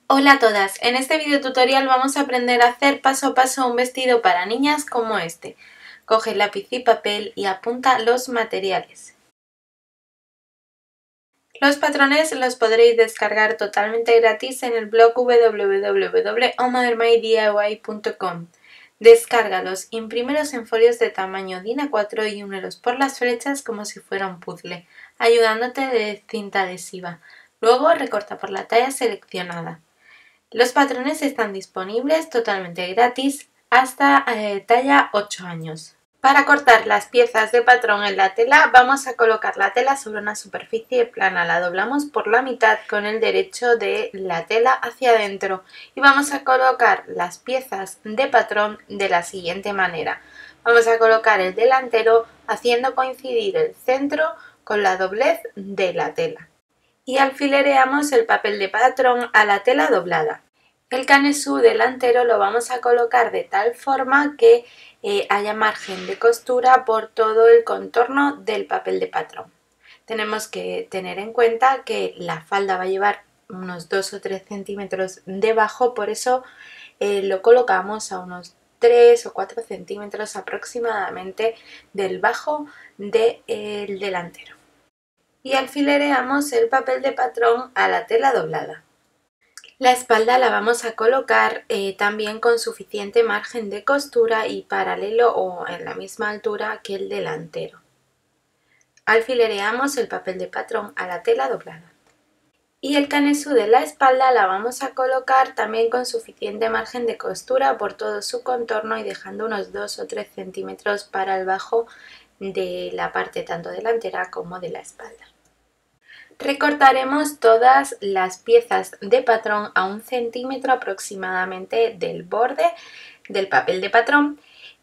Hola a todas, en este video tutorial vamos a aprender a hacer paso a paso un vestido para niñas como este. Coge lápiz y papel y apunta los materiales. Los patrones los podréis descargar totalmente gratis en el blog www.omothermydiy.com. Descárgalos, imprímelos en folios de tamaño DIN A4 y únelos por las flechas como si fuera un puzzle, ayudándote de cinta adhesiva. Luego recorta por la talla seleccionada. Los patrones están disponibles totalmente gratis hasta talla 8 años. Para cortar las piezas de patrón en la tela vamos a colocar la tela sobre una superficie plana, la doblamos por la mitad con el derecho de la tela hacia adentro y vamos a colocar las piezas de patrón de la siguiente manera. Vamos a colocar el delantero haciendo coincidir el centro con la doblez de la tela y alfilereamos el papel de patrón a la tela doblada. El canesú delantero lo vamos a colocar de tal forma que haya margen de costura por todo el contorno del papel de patrón. Tenemos que tener en cuenta que la falda va a llevar unos 2 o 3 centímetros debajo, por eso lo colocamos a unos 3 o 4 centímetros aproximadamente del bajo del delantero. Y alfilereamos el papel de patrón a la tela doblada. La espalda la vamos a colocar también con suficiente margen de costura y paralelo o en la misma altura que el delantero. Alfilereamos el papel de patrón a la tela doblada. Y el canesú de la espalda la vamos a colocar también con suficiente margen de costura por todo su contorno y dejando unos 2 o 3 centímetros para el bajo de la parte tanto delantera como de la espalda. Recortaremos todas las piezas de patrón a 1 centímetro aproximadamente del borde del papel de patrón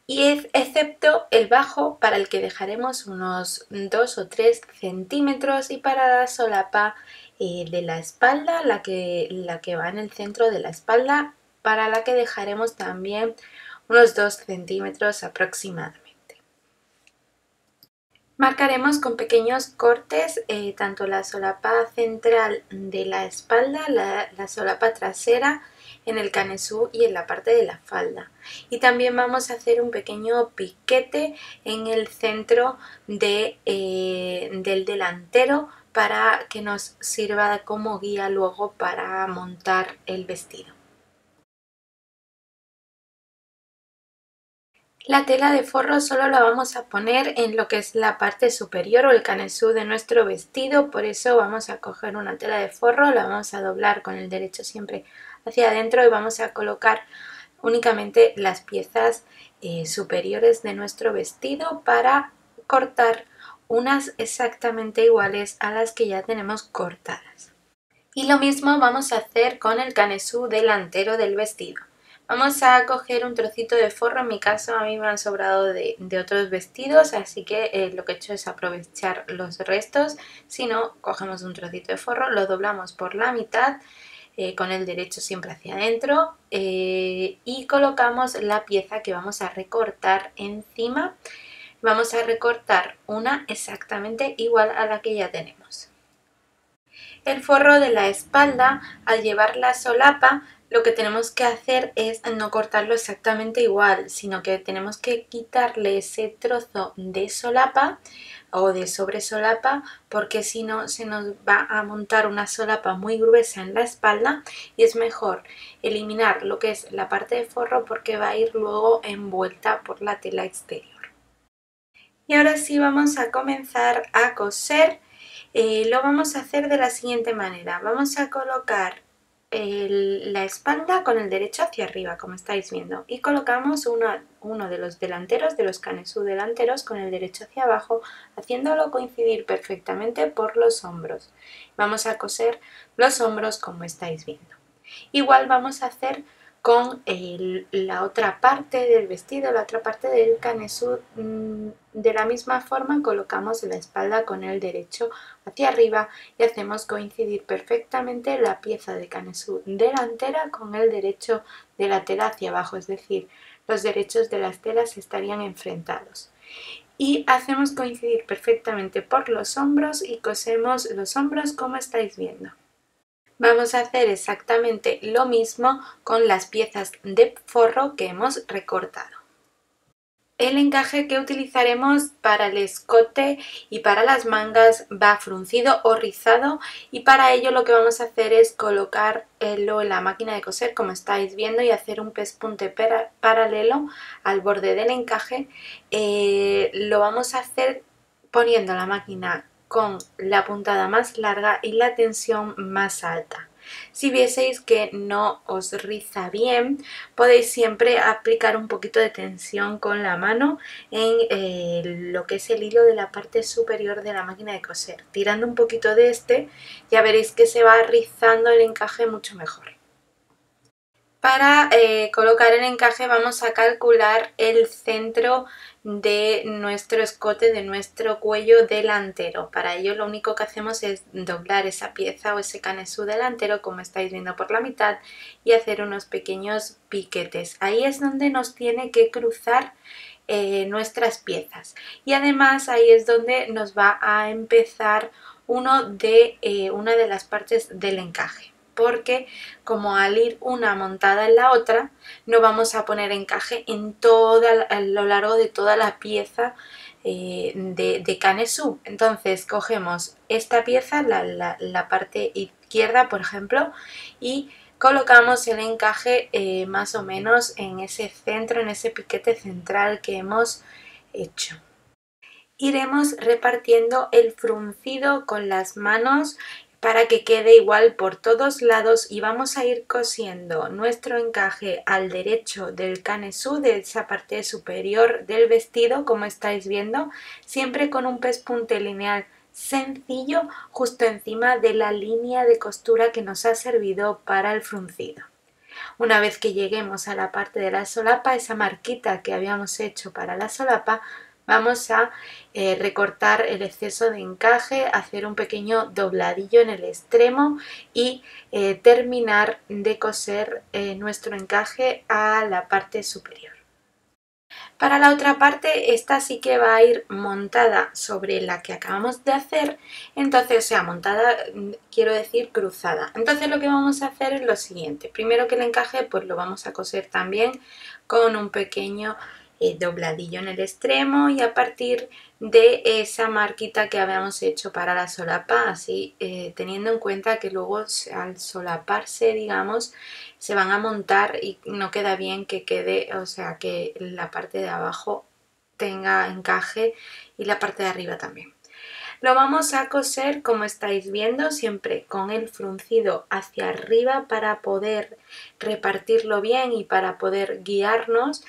y excepto el bajo para el que dejaremos unos 2 o 3 centímetros y para la solapa de la espalda, la que va en el centro de la espalda, para la que dejaremos también unos 2 centímetros aproximadamente. Marcaremos con pequeños cortes tanto la solapa central de la espalda, la solapa trasera en el canesú y en la parte de la falda. Y también vamos a hacer un pequeño piquete en el centro del delantero para que nos sirva como guía luego para montar el vestido. La tela de forro solo la vamos a poner en lo que es la parte superior o el canesú de nuestro vestido, por eso vamos a coger una tela de forro, la vamos a doblar con el derecho siempre hacia adentro y vamos a colocar únicamente las piezas superiores de nuestro vestido para cortar unas exactamente iguales a las que ya tenemos cortadas. Y lo mismo vamos a hacer con el canesú delantero del vestido. Vamos a coger un trocito de forro, en mi caso a mí me han sobrado de otros vestidos, así que lo que he hecho es aprovechar los restos. Si no, cogemos un trocito de forro, lo doblamos por la mitad, con el derecho siempre hacia adentro y colocamos la pieza que vamos a recortar encima. Vamos a recortar una exactamente igual a la que ya tenemos. El forro de la espalda, al llevar la solapa, lo que tenemos que hacer es no cortarlo exactamente igual, sino que tenemos que quitarle ese trozo de solapa o de sobresolapa, porque si no se nos va a montar una solapa muy gruesa en la espalda y es mejor eliminar lo que es la parte de forro porque va a ir luego envuelta por la tela exterior. Y ahora sí vamos a comenzar a coser. Lo vamos a hacer de la siguiente manera. Vamos a colocar la espalda con el derecho hacia arriba, como estáis viendo, y colocamos uno de los delanteros, de los canesú delanteros, con el derecho hacia abajo, haciéndolo coincidir perfectamente por los hombros. Vamos a coser los hombros como estáis viendo. Igual vamos a hacer con la otra parte del vestido, la otra parte del canesú. De la misma forma colocamos la espalda con el derecho hacia arriba y hacemos coincidir perfectamente la pieza de canesú delantera con el derecho de la tela hacia abajo, es decir, los derechos de las telas estarían enfrentados. Y hacemos coincidir perfectamente por los hombros y cosemos los hombros como estáis viendo. Vamos a hacer exactamente lo mismo con las piezas de forro que hemos recortado. El encaje que utilizaremos para el escote y para las mangas va fruncido o rizado, y para ello lo que vamos a hacer es colocarlo en la máquina de coser, como estáis viendo, y hacer un pespunte paralelo al borde del encaje. Lo vamos a hacer poniendo la máquina con la puntada más larga y la tensión más alta. Si vieseis que no os riza bien, podéis siempre aplicar un poquito de tensión con la mano en lo que es el hilo de la parte superior de la máquina de coser. Tirando un poquito de este, ya veréis que se va rizando el encaje mucho mejor. Para colocar el encaje vamos a calcular el centro de nuestro escote, de nuestro cuello delantero. Para ello lo único que hacemos es doblar esa pieza o ese canesú delantero, como estáis viendo, por la mitad, y hacer unos pequeños piquetes. Ahí es donde nos tiene que cruzar nuestras piezas, y además ahí es donde nos va a empezar una de las partes del encaje, porque como al ir una montada en la otra no vamos a poner encaje a lo largo de toda la pieza de canesú. Entonces cogemos esta pieza, la parte izquierda por ejemplo, y colocamos el encaje más o menos en ese centro, en ese piquete central que hemos hecho. Iremos repartiendo el fruncido con las manos para que quede igual por todos lados, y vamos a ir cosiendo nuestro encaje al derecho del canesú, de esa parte superior del vestido, como estáis viendo, siempre con un pespunte lineal sencillo justo encima de la línea de costura que nos ha servido para el fruncido. Una vez que lleguemos a la parte de la solapa, esa marquita que habíamos hecho para la solapa, vamos a recortar el exceso de encaje, hacer un pequeño dobladillo en el extremo y terminar de coser nuestro encaje a la parte superior. Para la otra parte, esta sí que va a ir montada sobre la que acabamos de hacer, entonces, o sea, montada, quiero decir cruzada. Entonces lo que vamos a hacer es lo siguiente: primero que el encaje pues lo vamos a coser también con un pequeño dobladillo en el extremo, y a partir de esa marquita que habíamos hecho para la solapa, así teniendo en cuenta que luego al solaparse, digamos, se van a montar y no queda bien que quede, o sea, que la parte de abajo tenga encaje y la parte de arriba también. Lo vamos a coser, como estáis viendo, siempre con el fruncido hacia arriba para poder repartirlo bien y para poder guiarnos,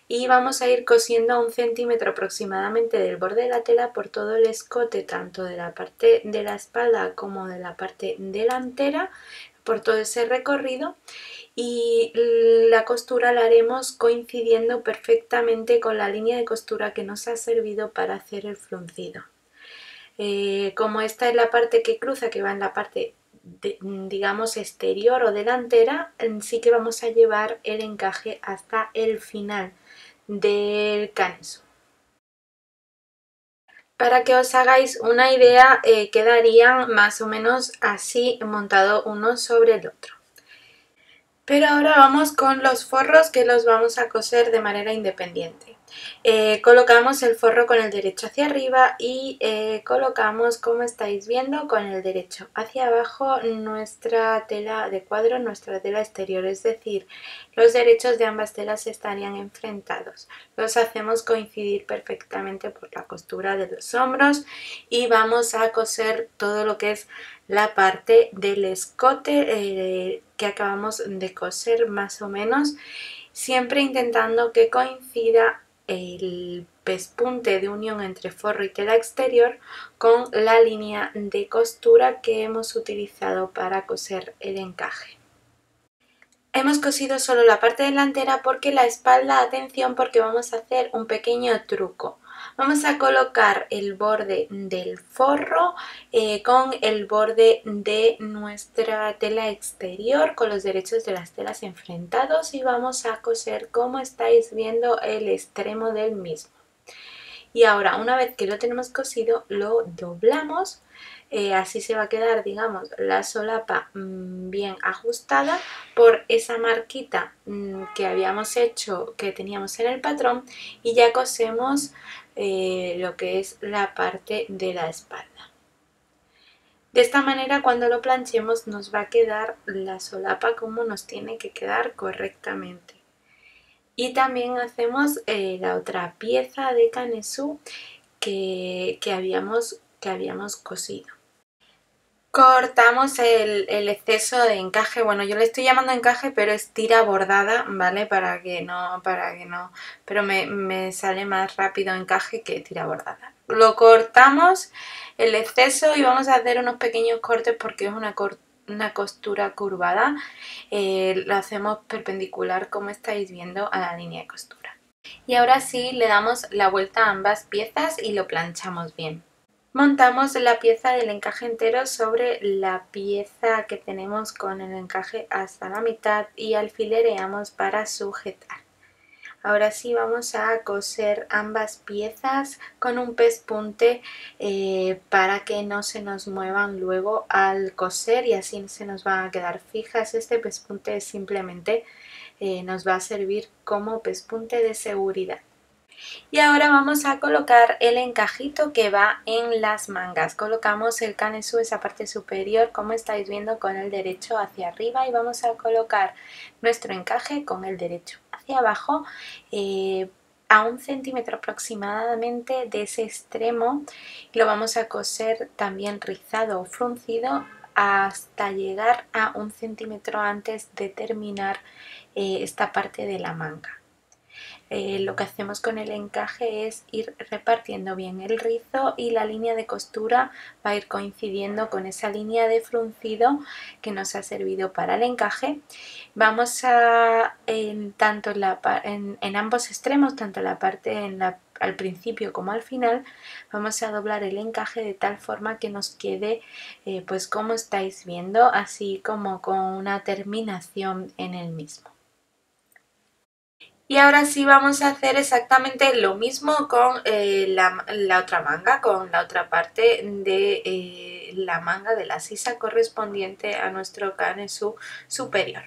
y vamos a ir cosiendo a 1 centímetro aproximadamente del borde de la tela por todo el escote, tanto de la parte de la espalda como de la parte delantera, por todo ese recorrido, y la costura la haremos coincidiendo perfectamente con la línea de costura que nos ha servido para hacer el fruncido. Como esta es la parte que cruza, que va en la parte digamos exterior o delantera, sí que vamos a llevar el encaje hasta el final del canesú. Para que os hagáis una idea, quedarían más o menos así, montado uno sobre el otro. Pero ahora vamos con los forros, que los vamos a coser de manera independiente. Colocamos el forro con el derecho hacia arriba y colocamos, como estáis viendo, con el derecho hacia abajo nuestra tela de cuadro, nuestra tela exterior, es decir, los derechos de ambas telas estarían enfrentados. Los hacemos coincidir perfectamente por la costura de los hombros, y vamos a coser todo lo que es la parte del escote que acabamos de coser más o menos, siempre intentando que coincida el pespunte de unión entre forro y tela exterior con la línea de costura que hemos utilizado para coser el encaje. Hemos cosido solo la parte delantera porque la espalda, atención, porque vamos a hacer un pequeño truco. Vamos a colocar el borde del forro con el borde de nuestra tela exterior, con los derechos de las telas enfrentados, y vamos a coser, como estáis viendo, el extremo del mismo. Y ahora, una vez que lo tenemos cosido, lo doblamos así se va a quedar, digamos, la solapa bien ajustada por esa marquita que habíamos hecho, que teníamos en el patrón, y ya cosemos lo que es la parte de la espalda. De esta manera, cuando lo planchemos, nos va a quedar la solapa como nos tiene que quedar correctamente. Y también hacemos la otra pieza de canesú que habíamos cosido. Cortamos el exceso de encaje, bueno, yo le estoy llamando encaje, pero es tira bordada, ¿vale? Para que no, pero me sale más rápido encaje que tira bordada. Lo cortamos el exceso y vamos a hacer unos pequeños cortes porque es una costura curvada. Lo hacemos perpendicular, como estáis viendo, a la línea de costura. Y ahora sí le damos la vuelta a ambas piezas y lo planchamos bien. Montamos la pieza del encaje entero sobre la pieza que tenemos con el encaje hasta la mitad y alfilereamos para sujetar. Ahora sí vamos a coser ambas piezas con un pespunte para que no se nos muevan luego al coser y así se nos van a quedar fijas. Este pespunte simplemente nos va a servir como pespunte de seguridad. Y ahora vamos a colocar el encajito que va en las mangas. Colocamos el canesú, esa parte superior, como estáis viendo, con el derecho hacia arriba y vamos a colocar nuestro encaje con el derecho hacia abajo a 1 centímetro aproximadamente de ese extremo. Lo vamos a coser también rizado o fruncido hasta llegar a 1 centímetro antes de terminar esta parte de la manga. Lo que hacemos con el encaje es ir repartiendo bien el rizo y la línea de costura va a ir coincidiendo con esa línea de fruncido que nos ha servido para el encaje. Vamos a, en ambos extremos, tanto la parte al principio como al final, vamos a doblar el encaje de tal forma que nos quede pues como estáis viendo, así como con una terminación en el mismo. Y ahora sí vamos a hacer exactamente lo mismo con la otra manga, con la otra parte de la manga de la sisa correspondiente a nuestro canesú superior.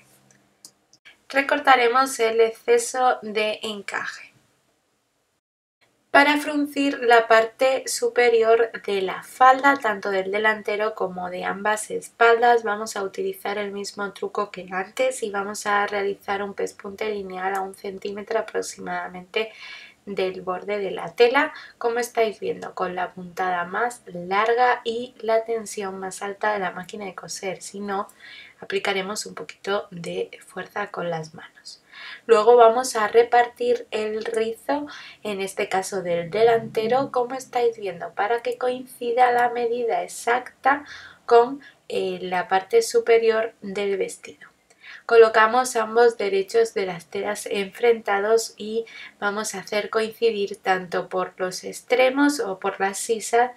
Recortaremos el exceso de encaje. Para fruncir la parte superior de la falda, tanto del delantero como de ambas espaldas, vamos a utilizar el mismo truco que antes y vamos a realizar un pespunte lineal a 1 centímetro aproximadamente del borde de la tela, como estáis viendo, con la puntada más larga y la tensión más alta de la máquina de coser. Si no, aplicaremos un poquito de fuerza con las manos. Luego vamos a repartir el rizo, en este caso del delantero, como estáis viendo, para que coincida la medida exacta con la parte superior del vestido. Colocamos ambos derechos de las telas enfrentados y vamos a hacer coincidir tanto por los extremos o por las sisas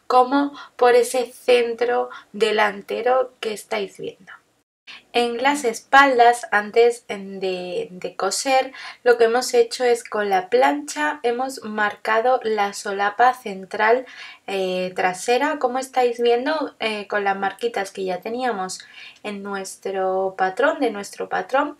como por ese centro delantero que estáis viendo. En las espaldas, antes de coser, lo que hemos hecho es con la plancha hemos marcado la solapa central trasera, como estáis viendo, con las marquitas que ya teníamos en nuestro patrón,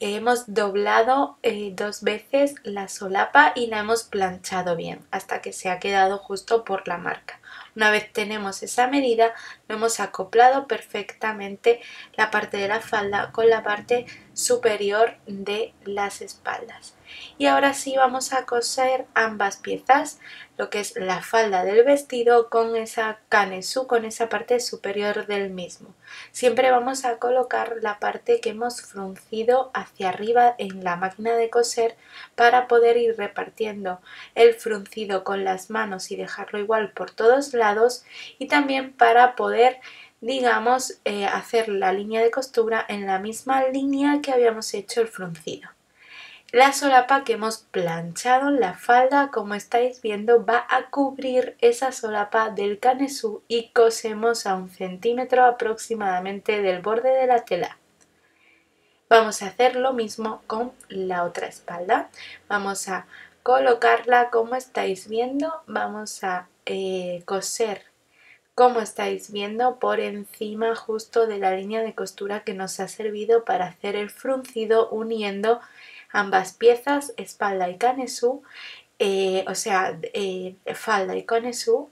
hemos doblado 2 veces la solapa y la hemos planchado bien hasta que se ha quedado justo por la marca. Una vez tenemos esa medida, lo hemos acoplado perfectamente la parte de la falda con la parte superior de las espaldas. Y ahora sí vamos a coser ambas piezas, lo que es la falda del vestido con esa canesú, con esa parte superior del mismo. Siempre vamos a colocar la parte que hemos fruncido hacia arriba en la máquina de coser para poder ir repartiendo el fruncido con las manos y dejarlo igual por todos lados, y también para poder, digamos, hacer la línea de costura en la misma línea que habíamos hecho el fruncido. La solapa que hemos planchado en la falda, como estáis viendo, va a cubrir esa solapa del canesú y cosemos a 1 centímetro aproximadamente del borde de la tela. Vamos a hacer lo mismo con la otra espalda. Vamos a colocarla como estáis viendo, vamos a coser como estáis viendo, por encima justo de la línea de costura que nos ha servido para hacer el fruncido uniendo ambas piezas, espalda y canesú, falda y canesú,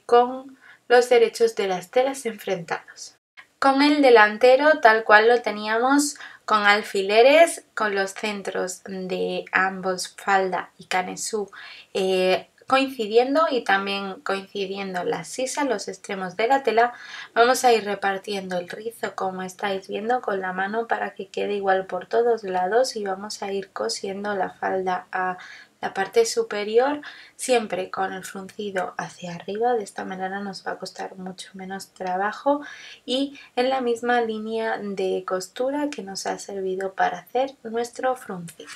con los derechos de las telas enfrentados. Con el delantero tal cual lo teníamos, con alfileres, con los centros de ambos falda y canesú coincidiendo y también coincidiendo las sisas, los extremos de la tela, vamos a ir repartiendo el rizo como estáis viendo con la mano para que quede igual por todos lados y vamos a ir cosiendo la falda a la parte superior siempre con el fruncido hacia arriba. De esta manera nos va a costar mucho menos trabajo y en la misma línea de costura que nos ha servido para hacer nuestro fruncido.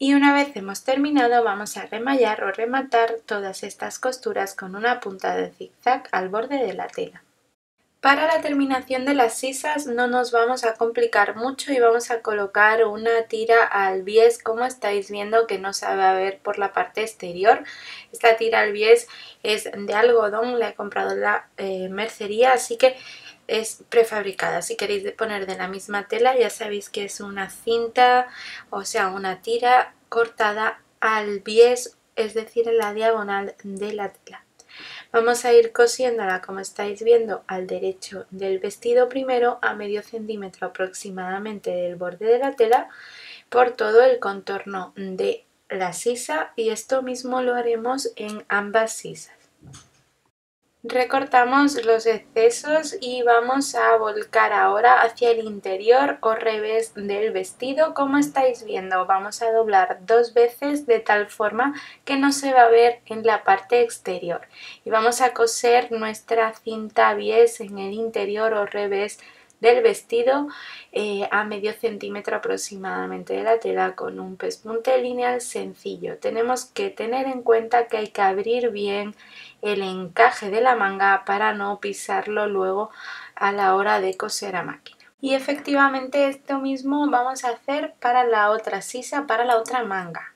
Y una vez hemos terminado vamos a remallar o rematar todas estas costuras con una punta de zigzag al borde de la tela. Para la terminación de las sisas no nos vamos a complicar mucho y vamos a colocar una tira al bies, como estáis viendo que no se va a ver por la parte exterior. Esta tira al bies es de algodón, la he comprado en la mercería, así que es prefabricada. Si queréis poner de la misma tela ya sabéis que es una cinta, o sea una tira cortada al bies, es decir en la diagonal de la tela. Vamos a ir cosiéndola como estáis viendo al derecho del vestido primero a medio centímetro aproximadamente del borde de la tela por todo el contorno de la sisa y esto mismo lo haremos en ambas sisas. Recortamos los excesos y vamos a volcar ahora hacia el interior o revés del vestido. Como estáis viendo vamos a doblar 2 veces de tal forma que no se va a ver en la parte exterior y vamos a coser nuestra cinta bies en el interior o revés del vestido a medio centímetro aproximadamente de la tela con un pespunte lineal sencillo. Tenemos que tener en cuenta que hay que abrir bien el encaje de la manga para no pisarlo luego a la hora de coser a máquina. Y efectivamente esto mismo vamos a hacer para la otra sisa, para la otra manga.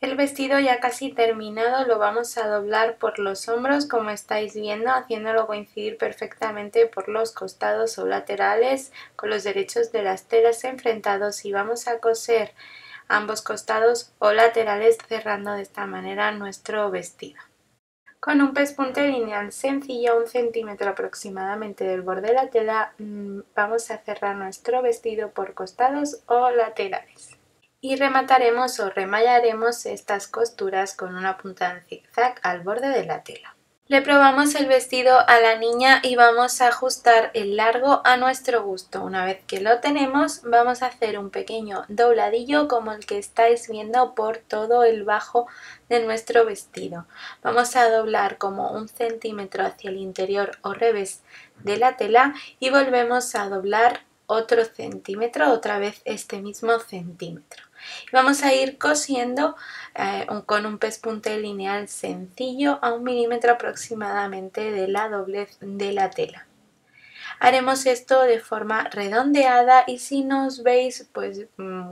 El vestido ya casi terminado lo vamos a doblar por los hombros como estáis viendo, haciéndolo coincidir perfectamente por los costados o laterales con los derechos de las telas enfrentados y vamos a coser ambos costados o laterales cerrando de esta manera nuestro vestido. Con un pespunte lineal sencillo, 1 centímetro aproximadamente del borde de la tela, vamos a cerrar nuestro vestido por costados o laterales. Y remataremos o remallaremos estas costuras con una punta en zigzag al borde de la tela. Le probamos el vestido a la niña y vamos a ajustar el largo a nuestro gusto. Una vez que lo tenemos vamos a hacer un pequeño dobladillo como el que estáis viendo por todo el bajo de nuestro vestido. Vamos a doblar como 1 centímetro hacia el interior o revés de la tela y volvemos a doblar otro centímetro, otra vez este mismo centímetro. Y vamos a ir cosiendo con un pespunte lineal sencillo a 1 milímetro aproximadamente de la doblez de la tela. Haremos esto de forma redondeada y si no os veis pues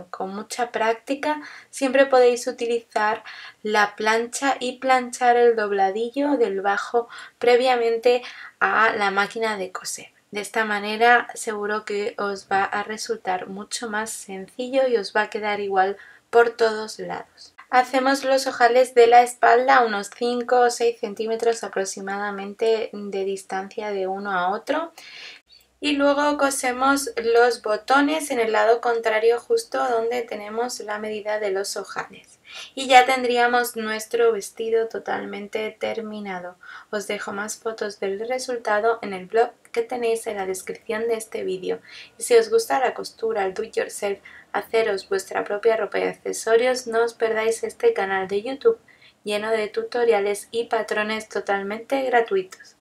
con mucha práctica siempre podéis utilizar la plancha y planchar el dobladillo del bajo previamente a la máquina de coser. De esta manera seguro que os va a resultar mucho más sencillo y os va a quedar igual por todos lados. Hacemos los ojales de la espalda a unos 5 o 6 centímetros aproximadamente de distancia de uno a otro. Y luego cosemos los botones en el lado contrario justo donde tenemos la medida de los ojales. Y ya tendríamos nuestro vestido totalmente terminado. Os dejo más fotos del resultado en el blog que tenéis en la descripción de este vídeo. Y si os gusta la costura, el do it yourself, haceros vuestra propia ropa y accesorios, no os perdáis este canal de YouTube lleno de tutoriales y patrones totalmente gratuitos.